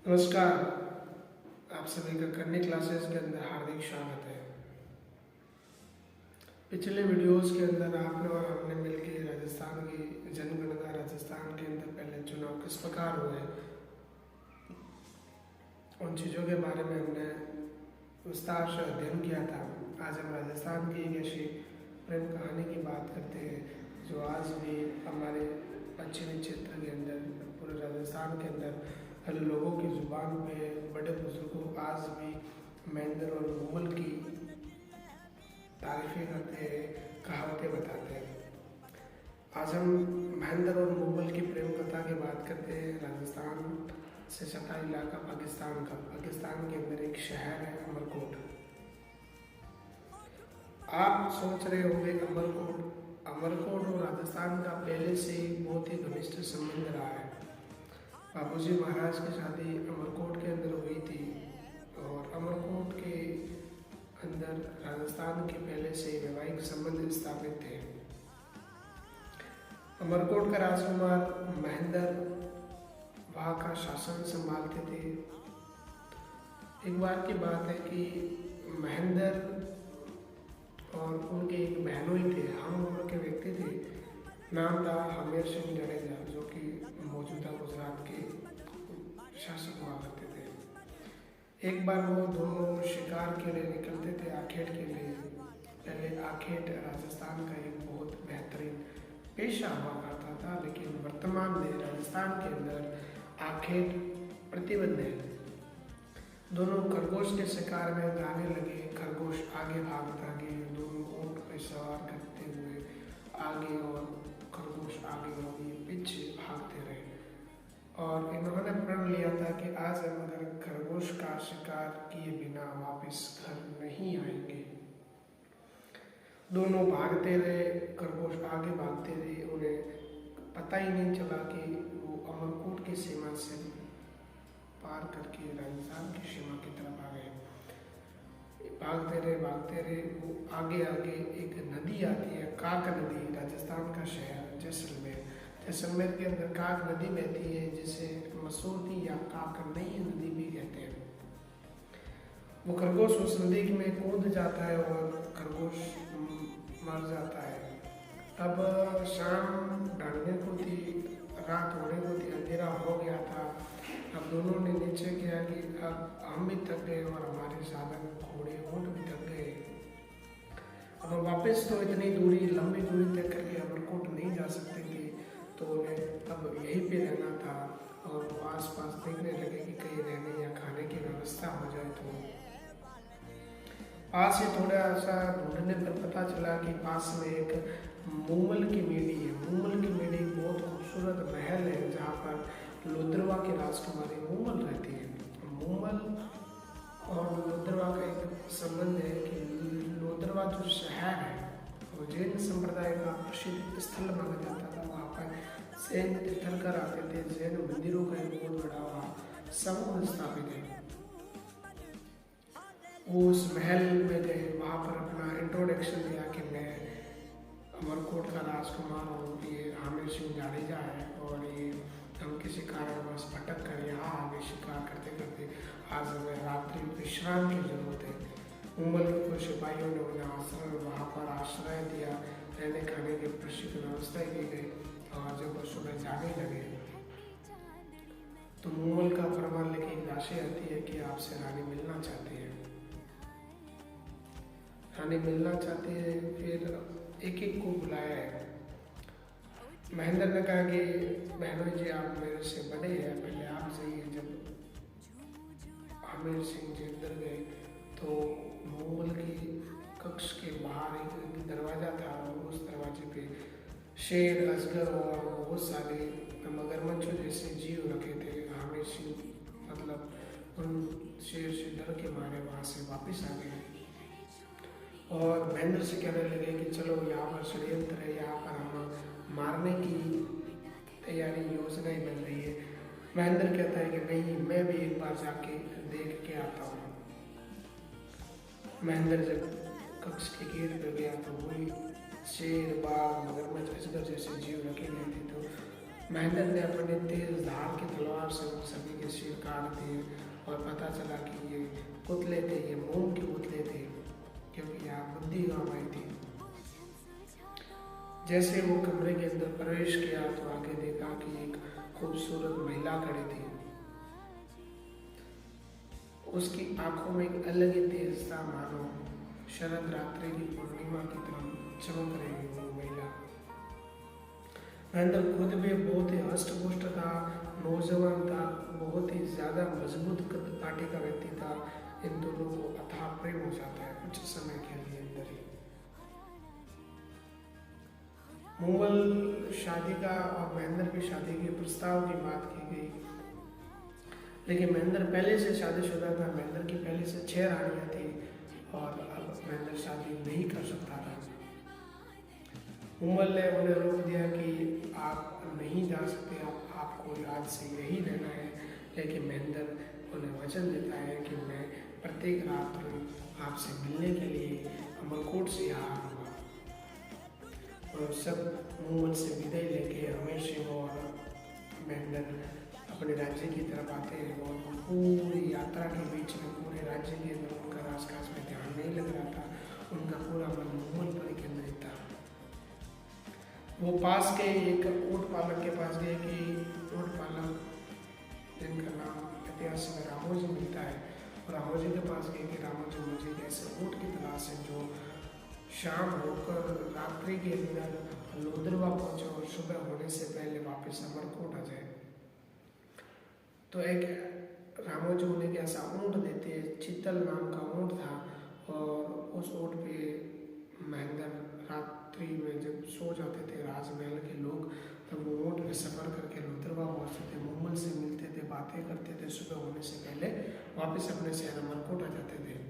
नमस्कार। आप सभी का करने क्लासेस के अंदर हार्दिक स्वागत है। पिछले वीडियोस के अंदर आपने और हमने मिलकर राजस्थान की जनगणना, राजस्थान के अंदर पहले चुनाव किस प्रकार हुए, उन चीज़ों के बारे में हमने विस्तार से अध्ययन किया था। आज हम राजस्थान की एक ऐसी प्रेम कहानी की बात करते हैं जो आज भी हमारे पश्चिमी क्षेत्र के अंदर, पूरे राजस्थान के अंदर हर लोगों की जुबान पे, बड़े बुजुर्गों आज भी महेंद्र और मूमल की तारीफें करते हैं, कहावतें बताते हैं। आज हम महेंद्र और मूमल की प्रेम कथा की बात करते हैं। राजस्थान से सटा इलाका पाकिस्तान का, पाकिस्तान के अंदर एक शहर है अमरकोट। आप सोच रहे होंगे अमरकोट, अमरकोट और राजस्थान का पहले से ही बहुत ही घनिष्ठ संबंध रहा है। बाबूजी महाराज की शादी अमरकोट के अंदर हुई थी और अमरकोट के अंदर राजस्थान के पहले से वैवाहिक संबंध स्थापित थे। अमरकोट का राजकुमार महेंद्र वहाँ का शासन संभालते थे। एक बार की बात है कि महेंद्र और उनके एक बहनों ही थे, हम उम्र के व्यक्ति थे। नाम था हमीर सिंह जडेजा, जो कि मौजूदा गुजरात के शासक हुआ करते थे। एक बार वो दोनों शिकार के लिए निकलते थे, आखेट के लिए। पहले आखेट राजस्थान का एक बहुत बेहतरीन पेशा हुआ करता था, लेकिन वर्तमान में राजस्थान के अंदर आखेट प्रतिबंध है। दोनों खरगोश के शिकार में जाने लगे। खरगोश आगे भागता गए, दोनों ऊँट पर सवार करते हुए आगे और खरगोश आगे और ये पीछे भागते रहे। और इन्होंने प्रण लिया था कि आज हम अगर खरगोश का शिकार किए बिना वापस घर नहीं आएंगे। दोनों भागते रहे, खरगोश आगे भागते रहे। उन्हें पता ही नहीं चला कि वो अमरकोट की सीमा से पार करके राजस्थान की सीमा की तरफ आ गए। भागते रहे वो आगे आगे एक नदी आती है, काक नदी। राजस्थान का शहर जैसलमेर, जैसलमेर के अंदर काक नदी बहती है, जिसे मसूरती या काक नई नदी भी कहते हैं। वो खरगोश उस नदी में कूद जाता है और खरगोश मर जाता है। अब शाम ढलने को थी, रात होने को थी, अंधेरा हो गया था। अब दोनों ने निश्चय किया कि अब हम भी थक गए और हमारे साधन घोड़े ऊँट भी थक गए। अब वापस तो इतनी दूरी, लंबी दूरी तय करके अमरकोट नहीं जा सकते थे, तो उन्हें अब यहीं पे रहना था। और वो आसपास देखने लगे कि कहीं रहने या खाने की व्यवस्था हो जाए। तो पास ही थोड़ा सा ढूंढने पर पता चला कि पास में एक मूमल की मेड़ी है। मूमल की मेड़ी बहुत खूबसूरत महल है, जहाँ पर लोद्रवा की राजकुमारी मूमल रहती है। मूमल और लोद्रवा का एक संबंध है कि लोद्रवा जो शहर है वो जैन संप्रदाय का प्रसिद्ध स्थल माना जाता था। वहाँ पर जैन तीर्थंकर आते थे। जैन मंदिरों का एक बहुत बड़ा वहाँ समूह स्थापित है। वो उस महल में गए, वहाँ पर अपना इंट्रोडक्शन दिया कि मैं अमरकोट का राजकुमार हूँ, ये आमिर सिंह जाडेजा है और ये हम किसी कारणवश भटक कर यहाँ आगे शिकार करते करते आज हमें रात्रि विश्राम की जरूरत है। मुंबई के कुछ सिपाहियों ने उन्हें वहाँ पर आश्रय दिया, रहने खाने की प्रशिक्षण व्यवस्था की गई। और जब वो सुबह जाने लगे तो मुंबई का फरमान लेके एक राशि आती है कि आपसे रानी मिलना चाहती है। रानी मिलना चाहती है। फिर एक एक को बुलाया है। महेंद्र ने कहा कि बहनों जी, आप मेरे से बड़े हैं, पहले आप जाइए। जब आमिर सिंह जी अंदर गए तो मुगल की कक्ष के बाहर एक दरवाज़ा था और उस दरवाजे पे शेर, अजगर और बहुत सारे मगरमच्छों जैसे जीव रखे थे। आमिर सिंह मतलब उन शेर से डर के मारे वहाँ से वापस आ गए और महेंद्र से कहने लगे कि चलो यहाँ पर षड्यंत्र है, यहाँ पर हम मारने की तैयारी, योजनाएं बन रही है। महेंद्र कहता है कि नहीं, मैं भी एक बार जाके देख के आता हूँ। महेंद्र जब कक्ष के गेट पर गया तो वही शेर, बाघ, मगरमच्छ, अजगर जैसे जीव रखे गए थे। तो महेंद्र ने अपने तेज धार की तलवार से उन सभी के सिर काट दिए और पता चला कि ये पुतले थे, ये मोम के पुतले थे, क्योंकि यहाँ बुद्धि गाँव आई थी। जैसे वो कमरे के अंदर प्रवेश किया तो आगे देखा कि एक खूबसूरत महिला खड़ी थी। उसकी आंखों में एक अलग ही तेज था, मानो शरद रात्रि की पूर्णिमा की तरह चमक रही वो महिला। महेंद्र खुद भी बहुत ही हष्ट पुष्ट था, नौजवान था, बहुत ही ज्यादा मजबूत पार्टी का व्यक्ति था। इन दोनों को अथाह प्रेम हो जाता है कुछ समय के लिए अंदर ही। मुगल शादी का और महेंद्र की शादी के प्रस्ताव की बात की गई, लेकिन महेंद्र पहले से शादीशुदा था। महेंद्र की पहले से 6 रानियां थी और अब महेंद्र शादी नहीं कर सकता था। मुगल ने उन्हें रोक दिया कि आप नहीं जा सकते, आपको आज से यही रहना है। लेकिन महेंद्र उन्हें वचन देता है कि मैं प्रत्येक रात आपसे मिलने के लिए अमरकोट से यहाँ आऊँगा। और सब मुगल से विदाई लेके हमीर सिंह और महेंद्र अपने राज्य की तरफ आते हैं। और पूरी यात्रा के बीच में पूरे राज्य के अंदर उनका राजकाज में ध्यान नहीं लग रहा था, उनका पूरा मन मुगल पर केंद्रित था। वो पास के एक ऊँट पालक के पास गए कि ऊँट पालक, जिनका नाम इतिहास में रामोजी मिलता है, और रामोजी के पास गए कि रामोजी मुझे एक ऐसे ऊँट की तलाश है जो शाम होकर रात्रि के अंदर लोदरवा पहुंचे और सुबह होने से पहले वापस अमरकोट आ जाए। तो एक रामोजी उन्हें एक ऐसा ऊँट देते, चित्तल नाम का ऊँट था, और उस ऊँट पे महेंद्र रात्रि में जब सो जाते थे राजमहल के लोग, तब वो ऊँट में सफर करके लोदरवा पहुंचते थे, मुगल से मिलते थे, बातें करते थे, सुबह होने से पहले वापस अपने शहर अमरकोट आ जाते थे।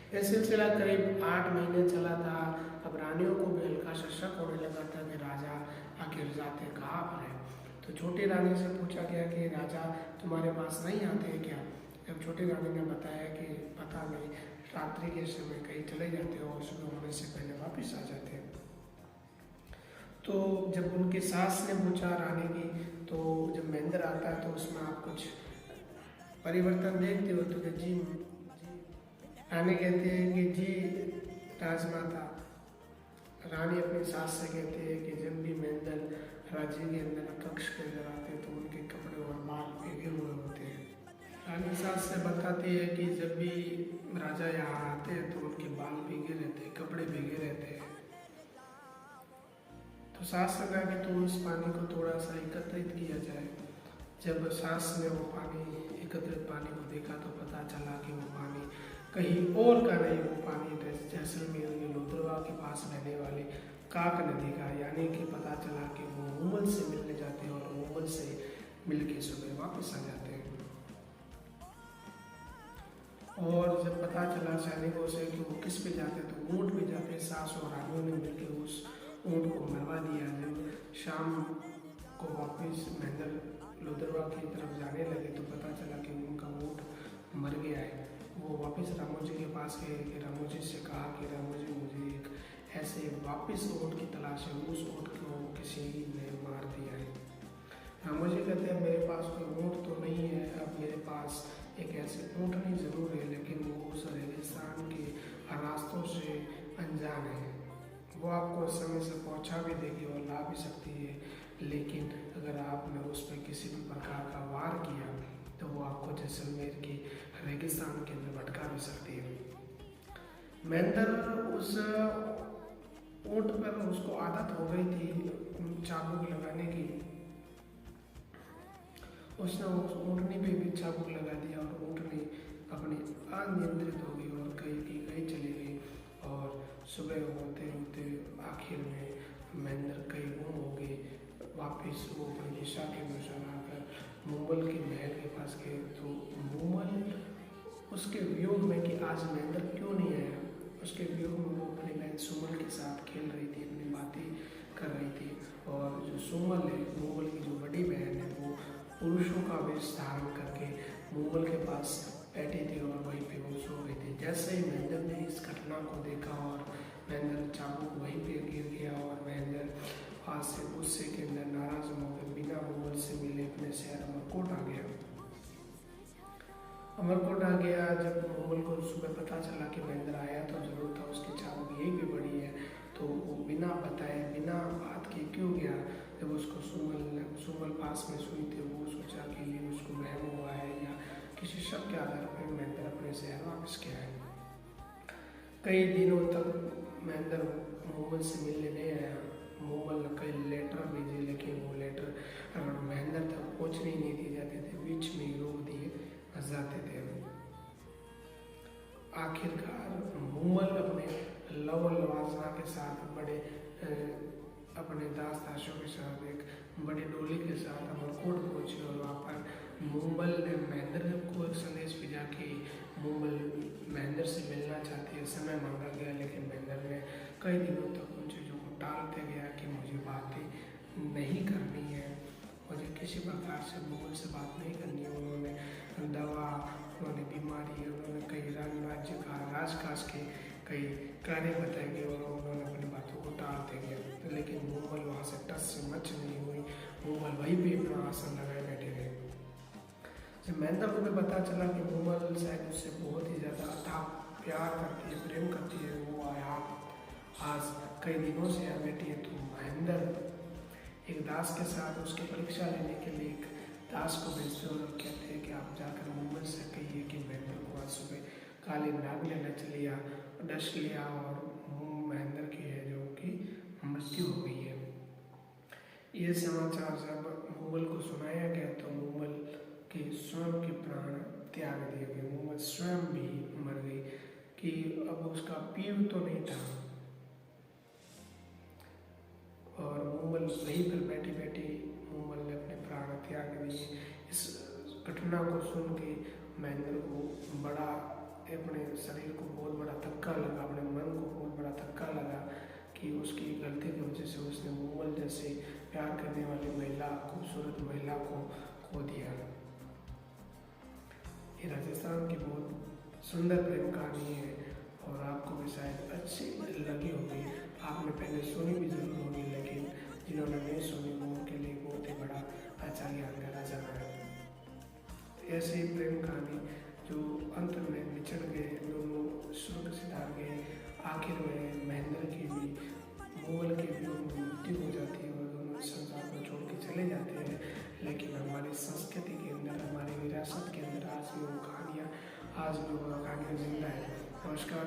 यह सिलसिला करीब 8 महीने चला था। अब रानियों को भी हल्का सा शक होने लगा था कि राजा आखिर जाते कहाँ पर है। तो छोटी रानी से पूछा गया कि राजा तुम्हारे पास नहीं आते हैं क्या? जब छोटी रानी ने बताया कि पता नहीं, रात्रि के समय कहीं चले जाते हो और सुबह होने से पहले वापस आ जाते हैं। तो जब उनकी सास ने पूछा रानी की, तो जब महेंद्र आता है तो उसमें आप कुछ परिवर्तन देखते हो? तो जी रानी कहती है कि जी राजमाता। रानी अपनी सास से कहती है कि जब भी महेंद्र राज्य के अंदर कक्ष के अंदर आते हैं तो उनके कपड़े और बाल भीगे हुए होते हैं। रानी सास से बताती है कि जब भी राजा यहाँ आते हैं तो उनके बाल भीगे रहते हैं, कपड़े भीगे रहते हैं। तो सास ने कहा कि तो उस पानी को थोड़ा सा एकत्रित किया जाए। जब सास ने वो पानी, एकत्रित पानी को देखा तो पता चला कि वो पानी कहीं और का नहीं, वो पानी जैसलमेर के लोदरवा के पास रहने वाले काक नदी का, यानी कि पता चला कि वो मुगल से मिलने जाते हैं और मुगल से मिलके सुबह वापस आ जाते हैं। और जब पता चला सैनिकों से कि वो किस पे जाते हैं तो ऊँट पे जाते हैं। सास और रानियों ने मिलकर उस ऊँट को मरवा दिया। जब शाम को वापस महेंद्र लोदरवा की तरफ जाने लगे तो पता चला कि उनका ऊँट मर गया है। वो वापस रामोजी के पास गए कि रामोजी से कहा कि रामोजी मुझे एक ऐसे वापस ऊँट की तलाश है, उस ऊँट को किसी ने मार दिया है। रामोजी कहते हैं मेरे पास कोई ऊँट तो नहीं है, अब मेरे पास एक ऐसे ऊँटनी जरूर है, लेकिन वो उस रेगिस्तान के रास्तों से अनजान है। वो आपको समय से पहुंचा भी देगी और ला भी सकती है, लेकिन अगर आपने उस पर किसी भी प्रकार का वार किया तो वो आपको जैसलमेर की रेगिस्तान के अंदर भटका भी सकती है। महेंद्र उस ऊँट पर, उसको आदत हो गई थी चाबुक लगाने की। उसने उस ऊँटनी पे भी चाबुक लगा दिया और ऊँटनी अपनी अनियंत्रित हो गई और कहीं की कहीं चली गई। और सुबह होते होते आखिर में महेंद्र कहीं गुम हो गए। वापिस वो अपनी दिशा के अनुसार आकर मुगल के महल के पास गए तो मुगल उसके वियोग में कि आज महेंद्र क्यों नहीं आया, उसके वियोग में वो अपनी बहन सुमल के साथ खेल रही थी, अपनी बातें कर रही थी। और जो सुमल है, मुगल की जो बड़ी बहन है, वो पुरुषों का वेश धारण करके मुगल के पास बैठी थी और वहीं पे वो सो गई थी। जैसे ही महेंद्र ने इस घटना को देखा और महेंद्र चाबुक वहीं पे गिर गया और महेंद्र आज से गुस्से के अंदर नाराज होकर बिना मुगल से मिले अपने शहर अमरकोट आ गया। अमरकोट आ गया। जब मुगल को सुबह पता चला कि महेंद्र आया तो जरूर था, उसकी चाबुक यही भी बड़ी है, तो वो बिना बताए बिना बात के क्यों गया। जब उसको सुमल पास में सुई थी, वो सोचा कि ये उसको वहम हुआ है या किसी शक के आधार पर महेंद्र अपने शहर वापस गया है। कई दिनों तक महेंद्र मुगल से मिलने नहीं आया। मुगल ने कई लेटर भेजे, लेकिन वो लेटर महेंद्र तक पहुँचने ही नहीं दिए जाते थे, बीच में ही रोक दिए जाते थे। आखिरकार मुगल अपने लव लवाजना के साथ अपने दास दासों के साथ एक बड़ी डोली के साथ अमरकोट पहुंचे और वहाँ पर मुगल ने महेंद्र को एक संदेश भेजा कि मुगल महेंद्र से मिलना चाहती है। समय मांगा गया, लेकिन महेंद्र ने कई दिनों तक उन चीज़ों को टालते गया कि मुझे बातें नहीं करनी है, मुझे किसी प्रकार से मुगल से बात नहीं करनी है। उन्होंने दवा, उन्होंने बीमारी, उन्होंने कई राज्य का राजकाज के कई कार्य बताए गए और उन्होंने अपनी बातों को टालते गए। लेकिन मुगल वहाँ से टस से मच नहीं हुई, मुगल वहीं पे अपना आसन लगाए बैठे रहे। जब महेंद्र को भी पता चला कि मुगल शायद उससे बहुत ही ज़्यादा अथाह प्यार करती है, प्रेम करती है, वो आया आज कई दिनों से यहाँ बैठी है, तो महेंद्र एक दास के साथ उसकी परीक्षा लेने के लिए एक दास को भेजते और कहते हैं कि आप जाकर मुगल से कहिए कि महेंद्र को आज सुबह काली नाग ने डस लिया और महेंद्र की है जो कि मृत्यु हो गई है। ये समाचार जब मुगल को सुनाया गया तो मुगल के स्वयं के प्राण त्याग दिए गए। मुगल स्वयं भी मर गई कि अब उसका पीर तो नहीं था और मुगल वहीं पर बैठी बैठी मुगल ने अपने प्राण त्याग दिए। इस घटना को सुन के महेंद्र को बड़ा अपने शरीर को बहुत बड़ा धक्का लगा, अपने मन को बहुत बड़ा धक्का लगा कि उसकी गलती की वजह से उसने मुगल जैसे प्यार करने वाली महिला, खूबसूरत महिला को खो दिया। ये राजस्थान की बहुत सुंदर प्रेम कहानी है और आपको भी शायद अच्छी लगी होगी। आपने पहले सुनी भी जरूर होगी, लेकिन जिन्होंने नहीं सुनी वो उनके लिए बहुत ही बड़ा अच्छा ज्ञान देना चाह रहा है। ऐसी प्रेम कहानी जो अंत में बिछड़ गए, दोनों स्वर्ग सिधार गए, आखिर में महेंद्र की भी मुगल की भी मृत्यु हो जाती है और दोनों संसार को छोड़ के चले जाते हैं। लेकिन हमारी संस्कृति के अंदर, हमारी विरासत के अंदर आज भी वो कहानियाँ जिंदा है। नमस्कार।